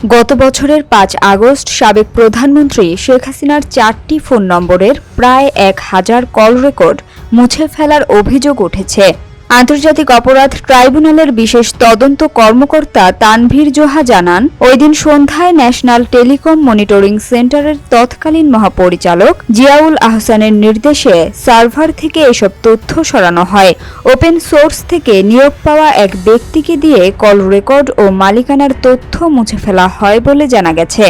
গত বছরের ৫ আগস্ট সাবেক প্রধানমন্ত্রী শেখ হাসিনার ৪টি ফোন নম্বরের প্রায় ১,০০০ কল রেকর্ড মুছে ফেলার অভিযোগ উঠেছে। আন্তর্জাতিক অপরাধ ট্রাইব্যুনালের বিশেষ তদন্ত কর্মকর্তা তানভীর জোহা জানান, ওই দিন সন্ধ্যায় ন্যাশনাল টেলিকম মনিটরিং সেন্টারের তৎকালীন মহাপরিচালক জিয়াউল আহসানের নির্দেশে সার্ভার থেকে এসব তথ্য সরানো হয়। ওপেন সোর্স থেকে নিয়োগ পাওয়া এক ব্যক্তিকে দিয়ে কল রেকর্ড ও মালিকানার তথ্য মুছে ফেলা হয় বলে জানা গেছে।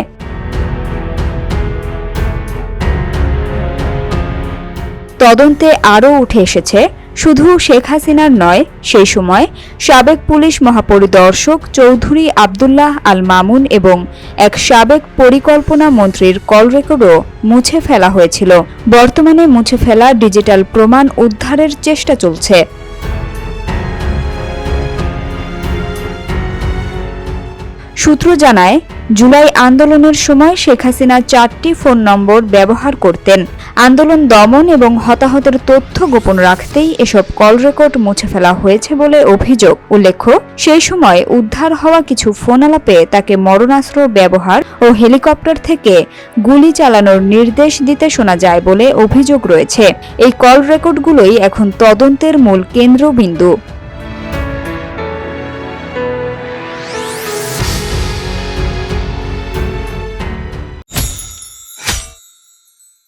তদন্তে আরও উঠে এসেছে, শুধু শেখ হাসিনার নয়, সেই সময় সাবেক পুলিশ মহাপরিদর্শক চৌধুরী আবদুল্লাহ আল মামুন এবং এক সাবেক পরিকল্পনা মন্ত্রীর কল রেকর্ডও মুছে ফেলা হয়েছিল। বর্তমানে মুছে ফেলা ডিজিটাল প্রমাণ উদ্ধারের চেষ্টা চলছে। সূত্র জানায়, জুলাই আন্দোলনের সময় শেখ হাসিনা ৪টি ফোন নম্বর ব্যবহার করতেন। আন্দোলন দমন এবং হতাহতের তথ্য গোপন রাখতেই এসব কল রেকর্ড মুছে ফেলা হয়েছে বলে অভিযোগ। উল্লেখ্য, সেই সময় উদ্ধার হওয়া কিছু ফোনালাপে তাকে মরণাস্ত্র ব্যবহার ও হেলিকপ্টার থেকে গুলি চালানোর নির্দেশ দিতে শোনা যায় বলে অভিযোগ রয়েছে। এই কল রেকর্ডগুলোই এখন তদন্তের মূল কেন্দ্রবিন্দু।